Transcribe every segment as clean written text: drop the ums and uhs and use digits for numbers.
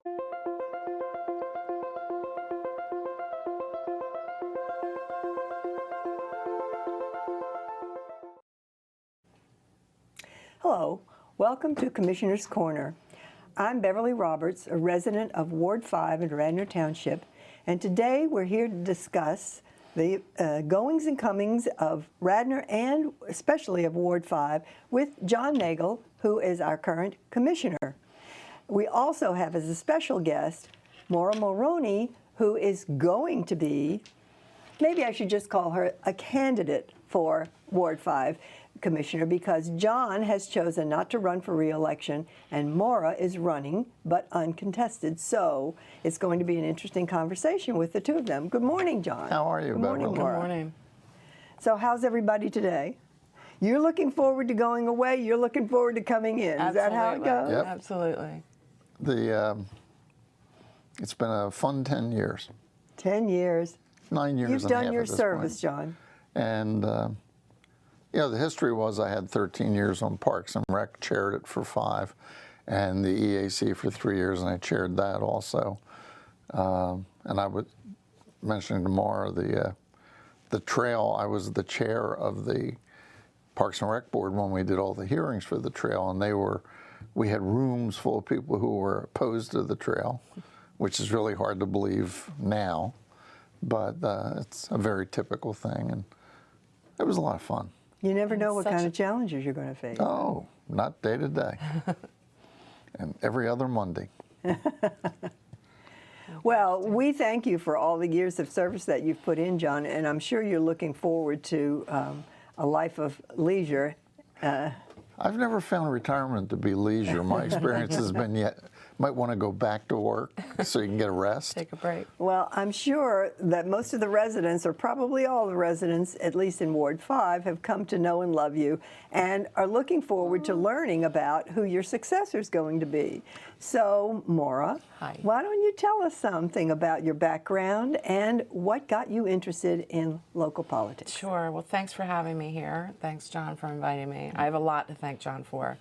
Hello, welcome to Commissioner's Corner. I'm Beverly Roberts, a resident of Ward 5 in Radnor Township, and today we're here to discuss the goings and comings of Radnor and especially of Ward 5 with John Nagle, who is our current commissioner. We also have as a special guest Moira Mulroney, who is going to be, maybe I should just call her a candidate for Ward 5 commissioner, because John has chosen not to run for re-election and Moira is running but uncontested. So it's going to be an interesting conversation with the two of them. Good morning, John. How are you, Beverly? Good morning, Moira. Good morning. So how's everybody today? You're looking forward to going away. You're looking forward to coming in. Is that how it goes? Yep. Absolutely. It's been a fun 10 years. 10 years. 9 years. You've and a half done your at this service, point. John. And the history was I had 13 years on Parks and Rec, chaired it for 5, and the EAC for 3 years, and I chaired that also. And I was mentioning to Moira the trail. I was the chair of the Parks and Rec board when we did all the hearings for the trail, and we had rooms full of people who were opposed to the trail, which is really hard to believe now, but it's a very typical thing, and it was a lot of fun. You never know what kind of challenges you're going to face. Oh, not day to day. And every other Monday. Well, we thank you for all the years of service that you've put in, John, and I'm sure you're looking forward to a life of leisure. I've never found retirement to be leisure. My experience has been might want to go back to work so you can get a rest. Take a break. Well, I'm sure that most of the residents, or probably all the residents, at least in Ward 5, have come to know and love you and are looking forward to learning about who your successor is going to be. So, Moira, Hi. Why don't you tell us something about your background and what got you interested in local politics? Sure. Well, thanks for having me here. Thanks, John, for inviting me. I have a lot to thank John for.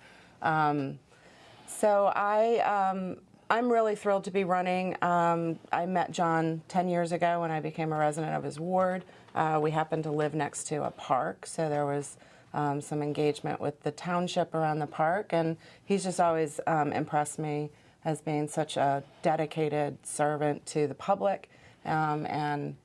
So I'm really thrilled to be running. I met John 10 years ago when I became a resident of his ward. We happened to live next to a park, so there was some engagement with the township around the park, and he's just always impressed me as being such a dedicated servant to the public, and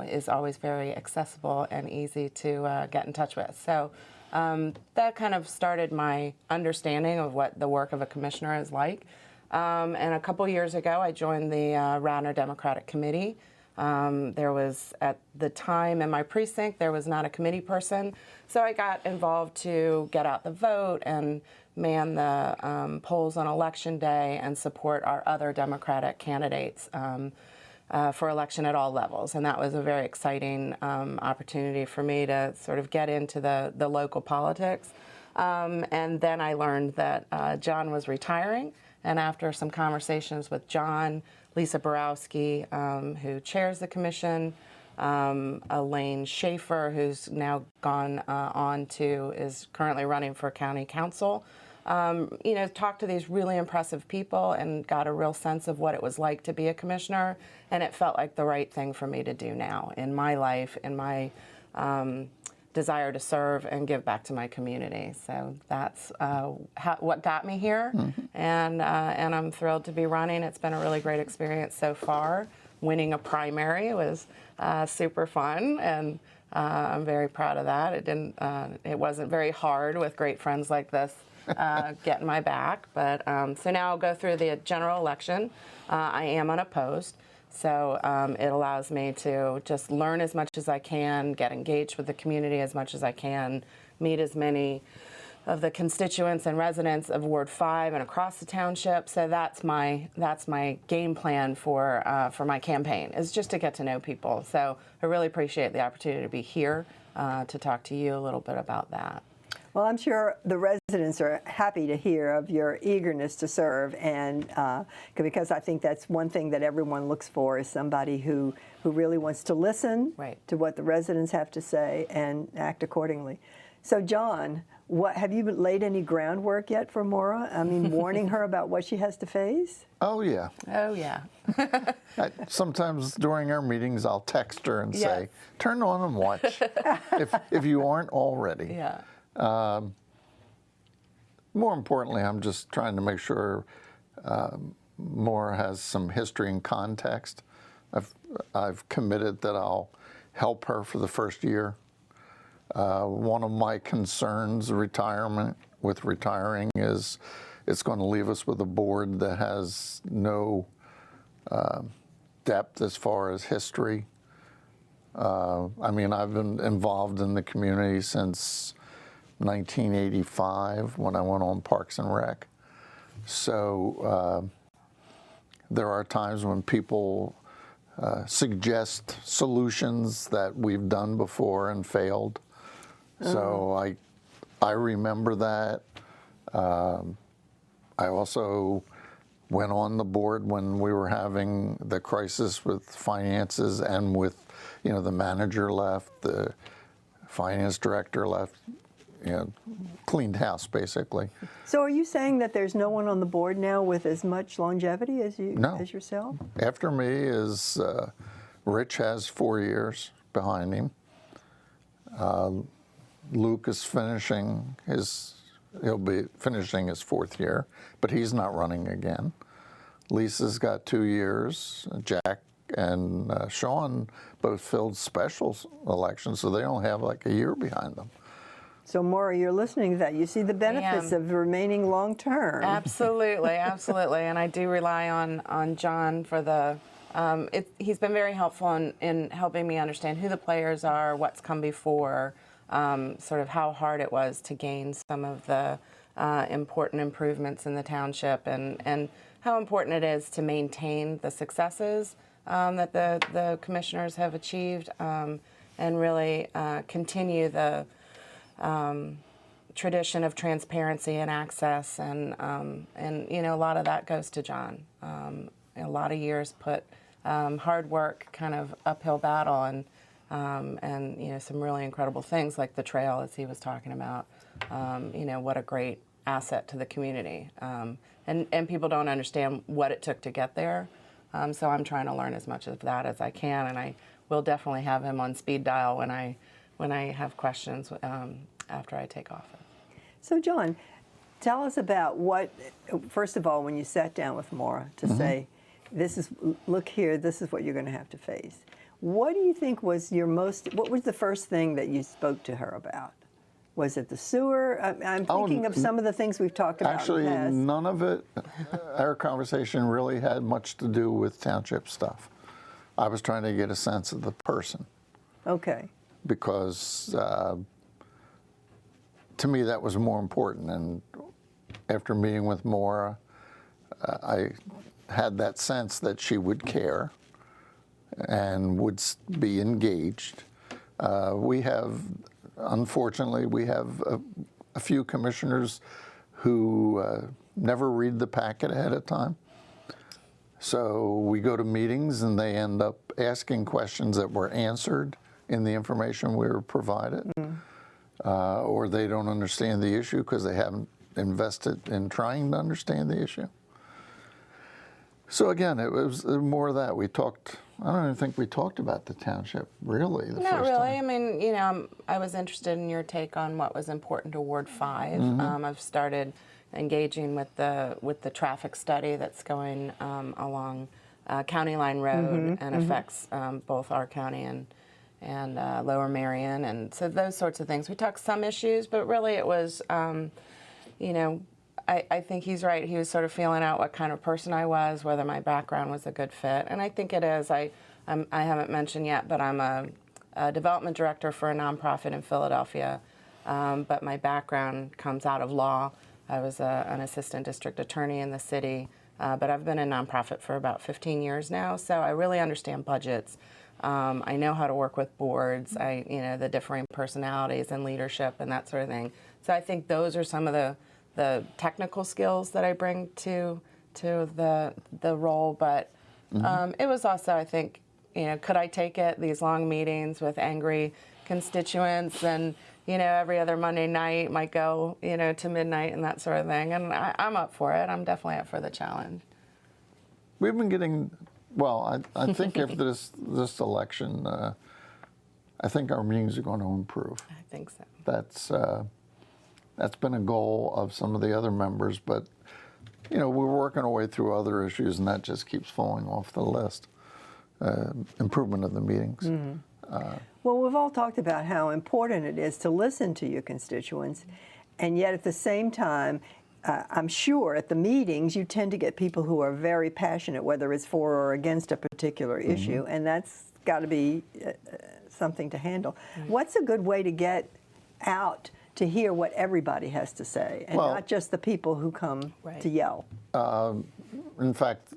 is always very accessible and easy to get in touch with. So that kind of started my understanding of what the work of a commissioner is like. And a couple years ago, I joined the Radnor Democratic Committee. There was, at the time in my precinct, there was not a committee person, so I got involved to get out the vote and man the polls on election day and support our other Democratic candidates for election at all levels. And that was a very exciting opportunity for me to sort of get into the local politics. And then I learned that John was retiring, and after some conversations with John, Lisa Borowski, who chairs the commission, Elaine Schaefer, who's now gone is currently running for county council, talked to these really impressive people and got a real sense of what it was like to be a commissioner, and it felt like the right thing for me to do now in my life, in my desire to serve and give back to my community. So that's what got me here, and I'm thrilled to be running. It's been a really great experience so far. Winning a primary was super fun, and I'm very proud of that. It wasn't very hard with great friends like this getting my back, but so now I'll go through the general election. I am unopposed. So it allows me to just learn as much as I can, get engaged with the community as much as I can, meet as many of the constituents and residents of Ward 5 and across the township. So that's my game plan for my campaign, is just to get to know people. So I really appreciate the opportunity to be here to talk to you a little bit about that. Well, I'm sure the residents are happy to hear of your eagerness to serve, and because I think that's one thing that everyone looks for, is somebody who really wants to listen to what the residents have to say and act accordingly. So, John, What have you laid any groundwork yet for Moira? I mean, warning her about what she has to face? Oh, yeah. Oh, yeah. Sometimes during our meetings, I'll text her and say, Yes. turn on and watch, if you aren't already. Yeah. More importantly, I'm just trying to make sure Moira has some history and context. I've committed that I'll help her for the first year. One of my concerns with retiring is it's going to leave us with a board that has no depth as far as history. I mean, I've been involved in the community since 1985 when I went on Parks and Rec. So there are times when people suggest solutions that we've done before and failed. So I remember that. I also went on the board when we were having the crisis with finances and with, the manager left, the finance director left, cleaned house basically. So are you saying that there's no one on the board now with as much longevity as you No. as yourself? After me is Rich has 4 years behind him. Luke is he'll be finishing his 4th year, but he's not running again. Lisa's got 2 years. Jack and Sean both filled special elections, so they only have like a year behind them. So Moira, you're listening to that. You see the benefits of remaining long term. Absolutely, absolutely. And I do rely on John for the, he's been very helpful in helping me understand who the players are, what's come before, sort of how hard it was to gain some of the important improvements in the township, and how important it is to maintain the successes that the commissioners have achieved, and really continue the tradition of transparency and access, and a lot of that goes to John. A lot of years put hard work, kind of uphill battle, and some really incredible things like the trail, as he was talking about. What a great asset to the community, and people don't understand what it took to get there. So I'm trying to learn as much of that as I can, and I will definitely have him on speed dial when I have questions after I take office. So John, tell us about first of all, when you sat down with Moira to say, look here, this is what you're going to have to face. What do you think was what was the first thing that you spoke to her about? Was it the sewer? I'm thinking of some of the things we've talked about Actually, in the past. none of it, our conversation really had much to do with township stuff. I was trying to get a sense of the person. Okay. Because to me that was more important. And after meeting with Moira, I had that sense that she would care and would be engaged. Unfortunately, we have a few commissioners who never read the packet ahead of time. So we go to meetings and they end up asking questions that were answered in the information we were provided, or they don't understand the issue because they haven't invested in trying to understand the issue. So again, it was more of that. I don't even think we talked about the township, really, the Not first really. time. I mean, I was interested in your take on what was important to Ward 5. I've started engaging with the traffic study that's going along County Line Road and affects both our county and Lower Marion, and so those sorts of things. We talked some issues, but really it was, I think he's right. He was sort of feeling out what kind of person I was, whether my background was a good fit, and I think it is. I haven't mentioned yet, but I'm a development director for a nonprofit in Philadelphia, but my background comes out of law. I was an assistant district attorney in the city, but I've been a nonprofit for about 15 years now, so I really understand budgets. I know how to work with boards, the differing personalities and leadership and that sort of thing. So I think those are some of the technical skills that I bring to the role. But it was also, I think, could I take it, these long meetings with angry constituents and every other Monday night might go, to midnight and that sort of thing. And I'm up for it. I'm definitely up for the challenge. We've been getting, well, I think after this election, I think our meetings are going to improve. I think so. That's been a goal of some of the other members, but we're working our way through other issues, and that just keeps falling off the list. Improvement of the meetings. Well, we've all talked about how important it is to listen to your constituents, and yet at the same time, I'm sure at the meetings you tend to get people who are very passionate, whether it's for or against a particular issue, and that's got to be something to handle. What's a good way to get out to hear what everybody has to say, and not just the people who come to yell? In fact,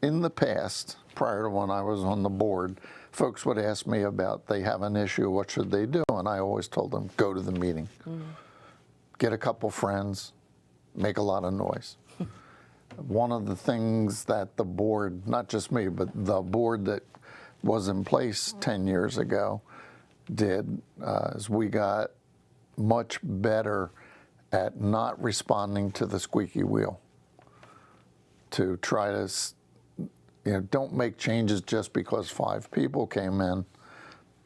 in the past, prior to when I was on the board, folks would ask me about they have an issue, what should they do? And I always told them, go to the meeting. Get a couple friends, make a lot of noise. One of the things that the board, not just me, but the board that was in place 10 years ago did, is we got much better at not responding to the squeaky wheel. To try to, don't make changes just because 5 people came in,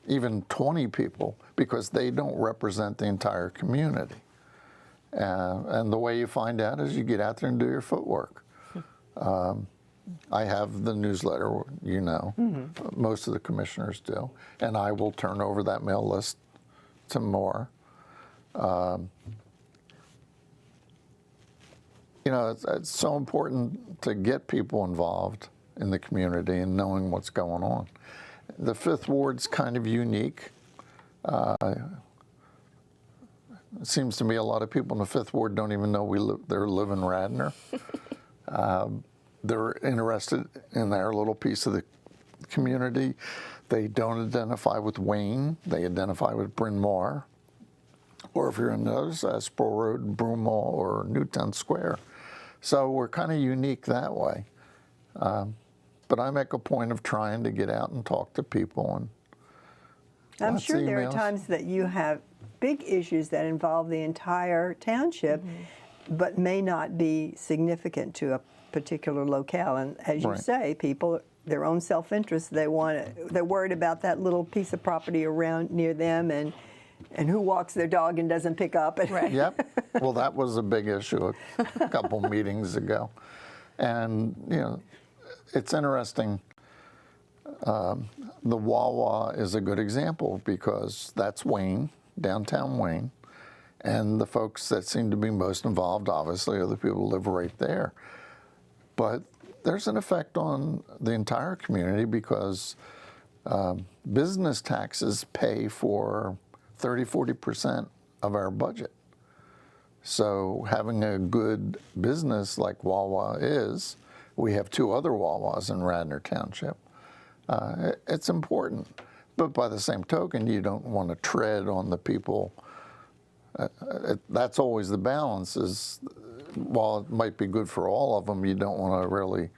even 20 people, because they don't represent the entire community. And the way you find out is you get out there and do your footwork. I have the newsletter, most of the commissioners do, and I will turn over that mail list to more. It's so important to get people involved in the community and knowing what's going on. The Fifth Ward's kind of unique. It seems to me a lot of people in the Fifth Ward don't even know they live in Radnor. They're interested in their little piece of the community. They don't identify with Wayne. They identify with Bryn Mawr. Or if you're in those, Spur Road, Broomall, or Newtown Square. So we're kind of unique that way. But I make a point of trying to get out and talk to people. And I'm sure there are times that you have big issues that involve the entire township, but may not be significant to a particular locale. And as you say, people, their own self-interest, they're worried about that little piece of property around near them, and who walks their dog and doesn't pick up. Yep. Well, that was a big issue a couple meetings ago. And, it's interesting. The Wawa is a good example because that's Wayne, downtown Wayne. And the folks that seem to be most involved, obviously, are the people who live right there. But there's an effect on the entire community because business taxes pay for 30–40% of our budget. So having a good business like Wawa is, we have 2 other Wawas in Radnor Township. It's important, but by the same token, you don't want to tread on the people. That's always the balance is, while it might be good for all of them, you don't want to really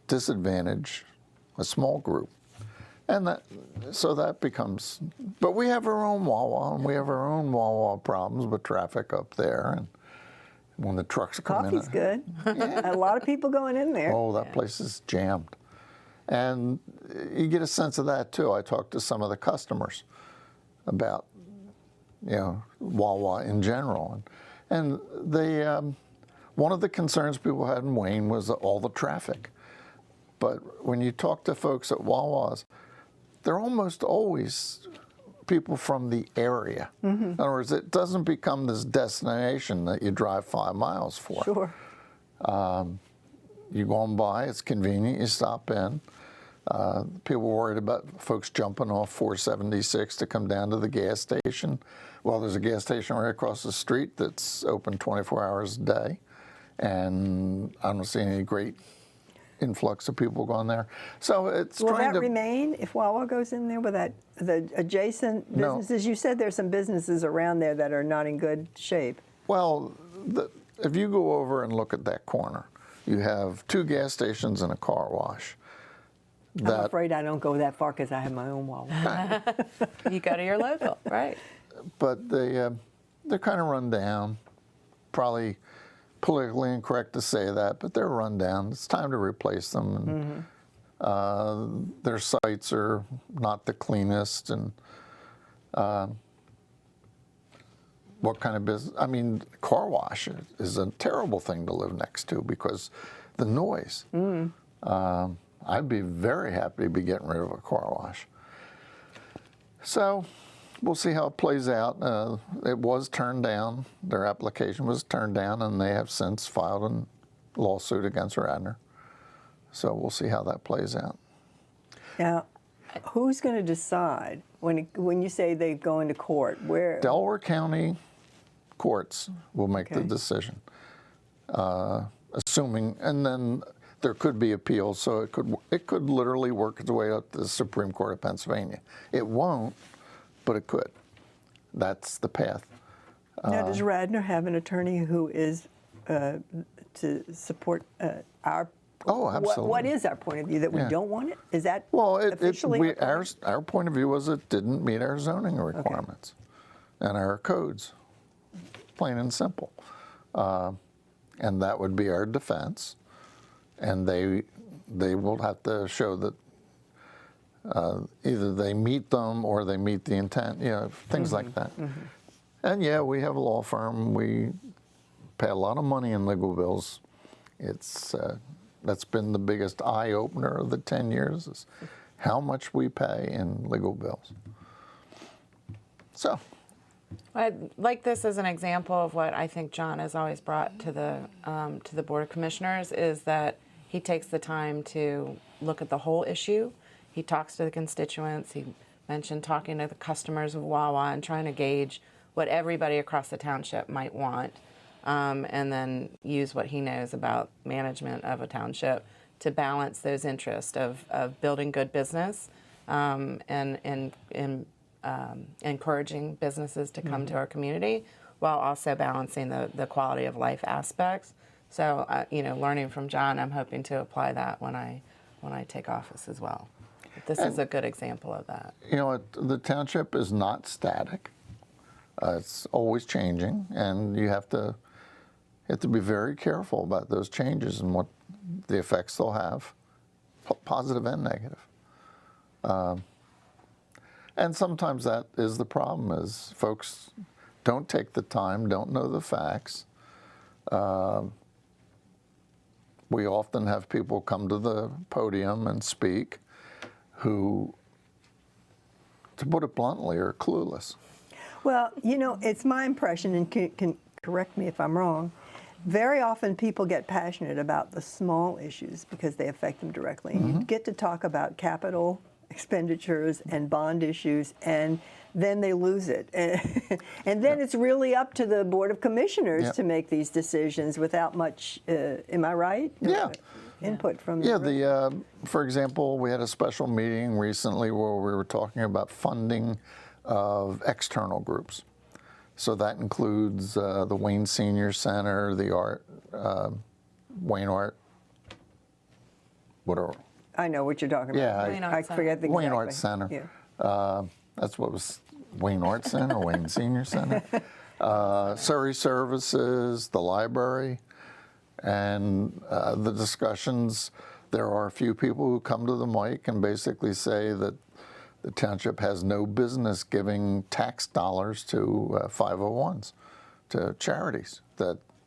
disadvantage a small group. And so that becomes, but we have our own Wawa, and we have our own Wawa problems with traffic up there. And when the trucks come in. Coffee's good. A lot of people going in there. Oh, that place is jammed. And you get a sense of that too. I talked to some of the customers about, Wawa in general. And they, one of the concerns people had in Wayne was all the traffic. But when you talk to folks at Wawa's, they're almost always people from the area. In other words, it doesn't become this destination that you drive 5 miles for. Sure. You go on by, it's convenient, you stop in. People worried about folks jumping off 476 to come down to the gas station. Well, there's a gas station right across the street that's open 24 hours a day. And I don't see any great influx of people going there. So it's Will trying that to remain if Wawa goes in there with the adjacent businesses? You said there's some businesses around there that are not in good shape. Well, if you go over and look at that corner, you have 2 gas stations and a car wash. I'm afraid I don't go that far because I have my own Wawa. You go to your local, right? But they're kind of run down. Probably politically incorrect to say that, but they're run down. It's time to replace them. And, their sites are not the cleanest, and what kind of business? I mean, car wash is a terrible thing to live next to because the noise. I'd be very happy to be getting rid of a car wash. So we'll see how it plays out. It was turned down. Their application was turned down, and they have since filed a lawsuit against Radnor. So we'll see how that plays out. Now, who's going to decide when you say they go into court? Where? Delaware County courts will make the decision, assuming, and then there could be appeals. So it could literally work its way up to the Supreme Court of Pennsylvania. It won't, but it could. That's the path. Now, does Radnor have an attorney who is to support our? Oh, absolutely. What is our point of view, that we don't want it? Is that officially our point of view was it didn't meet our zoning requirements and our codes, plain and simple. And that would be our defense. And they will have to show that either they meet them or they meet the intent, things like that. And yeah, we have a law firm. We pay a lot of money in legal bills. That's been the biggest eye-opener of the 10 years, is how much we pay in legal bills. So, I'd like this as an example of what I think John has always brought to the Board of Commissioners, is that he takes the time to look at the whole issue. He talks to the constituents. He mentioned talking to the customers of Wawa and trying to gauge what everybody across the township might want. And then use what he knows about management of a township to balance those interests of building good business and encouraging businesses to come to our community, while also balancing the quality of life aspects. So, learning from John, I'm hoping to apply that when I take office as well. This is a good example of that. The township is not static. It's always changing, and you have to be very careful about those changes and what the effects they'll have, positive and negative. And sometimes that is the problem, is folks don't take the time, don't know the facts. We often have people come to the podium and speak who, to put it bluntly, are clueless. Well, it's my impression, and can correct me if I'm wrong, very often people get passionate about the small issues because they affect them directly. And you get to talk about capital expenditures and bond issues, and then they lose it. And then it's really up to the Board of Commissioners to make these decisions without much, am I right? Yeah. Input from for example, we had a special meeting recently where we were talking about funding of external groups. So that includes the Wayne Senior Center, the Wayne Art, whatever. I know what you're talking about. Yeah, I forget the Wayne Art Center. Yeah. That's what was Wayne Art Center, Wayne Senior Center. Surrey Services, the library, and the discussions. There are a few people who come to the mic and basically say that the township has no business giving tax dollars to 501s, to charities.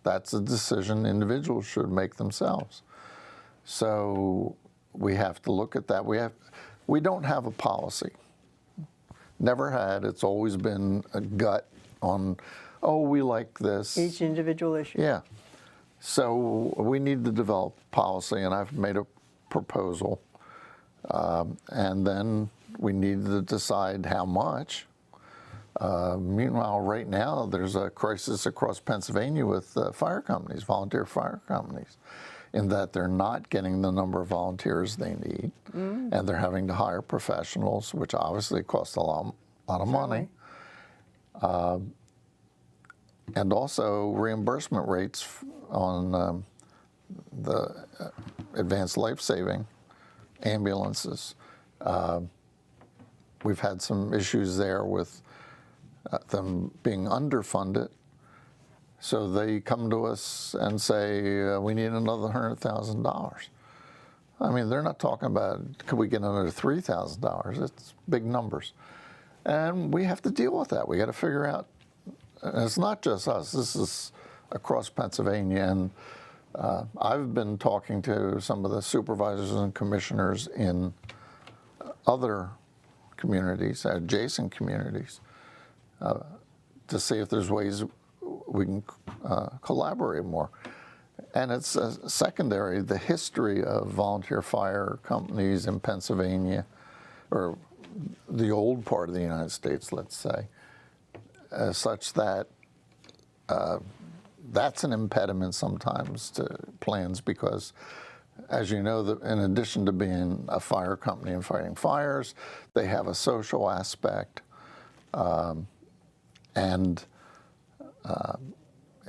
That's a decision individuals should make themselves. So we have to look at that. We don't have a policy. Never had. It's always been a gut on, we like this. Each individual issue. Yeah. So we need to develop policy, and I've made a proposal. And then we need to decide how much. Meanwhile, right now, there's a crisis across Pennsylvania with fire companies, volunteer fire companies, in that they're not getting the number of volunteers they need, and they're having to hire professionals, which obviously costs a lot of money. And also reimbursement rates on the advanced life saving ambulances. We've had some issues there with them being underfunded. So they come to us and say, we need another $100,000. I mean, they're not talking about, could we get another $3,000? It's big numbers. And we have to deal with that. We got to figure out, and it's not just us, this is across Pennsylvania. And I've been talking to some of the supervisors and commissioners in other communities, adjacent communities, to see if there's ways we can collaborate more. And it's secondary, the history of volunteer fire companies in Pennsylvania, or the old part of the United States, let's say, such that that's an impediment sometimes to plans because, as you know, in addition to being a fire company and fighting fires, they have a social aspect.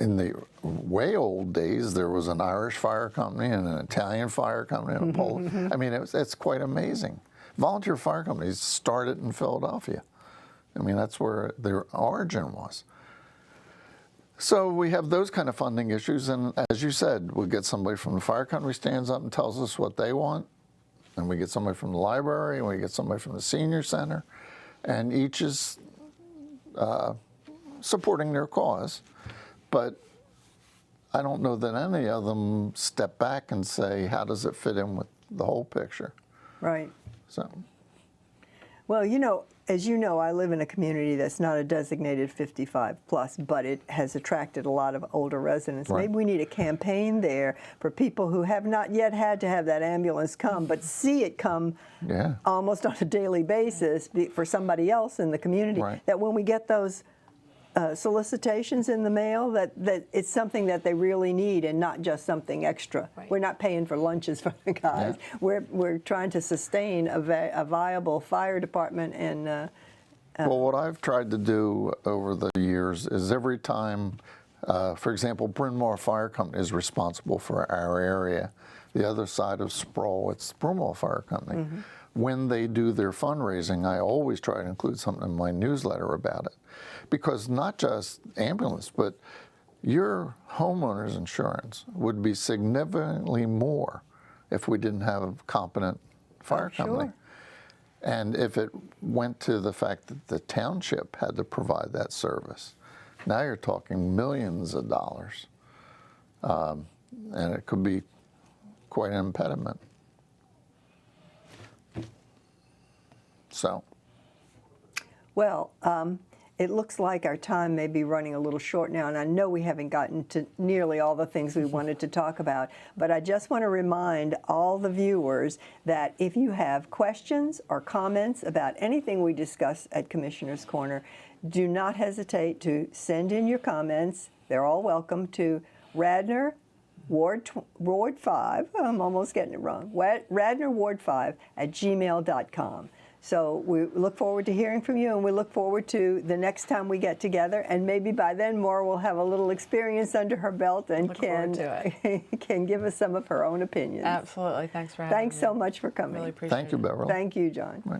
In the way old days, there was an Irish fire company and an Italian fire company and a Polish. I mean, it's quite amazing. Volunteer fire companies started in Philadelphia. I mean, that's where their origin was. So we have those kind of funding issues, and as you said, we get somebody from the fire company stands up and tells us what they want, and we get somebody from the library, and we get somebody from the senior center, and each is supporting their cause. But I don't know that any of them step back and say, how does it fit in with the whole picture? Right. So. Well, you know, as you know, I live in a community that's not a designated 55 plus, but it has attracted a lot of older residents. Right. Maybe we need a campaign there for people who have not yet had to have that ambulance come, but see it come almost on a daily basis for somebody else in the community. Right. That when we get those solicitations in the mail, that it's something that they really need and not just something extra. Right. We're not paying for lunches for the guys. Yeah. We're trying to sustain a viable fire department. And well, what I've tried to do over the years is every time, for example, Bryn Mawr Fire Company is responsible for our area. The other side of Sproul, it's Bryn Mawr Fire Company. Mm-hmm. When they do their fundraising, I always try to include something in my newsletter about it. Because not just ambulance, but your homeowner's insurance would be significantly more if we didn't have a competent fire company. Sure. And if it went to the fact that the township had to provide that service, now you're talking millions of dollars. And it could be quite an impediment. So. Well, it looks like our time may be running a little short now, and I know we haven't gotten to nearly all the things we wanted to talk about, but I just want to remind all the viewers that if you have questions or comments about anything we discuss at Commissioner's Corner, do not hesitate to send in your comments. They're all welcome to Radnor Ward 5, I'm almost getting it wrong, Radnor Ward 5 at gmail.com. So we look forward to hearing from you, and we look forward to the next time we get together. And maybe by then, Moira will have a little experience under her belt and can give us some of her own opinions. Absolutely. Thanks for having me. Thanks so much for coming. Really appreciate it. Thank you, Beverly. Thank you, John. Right.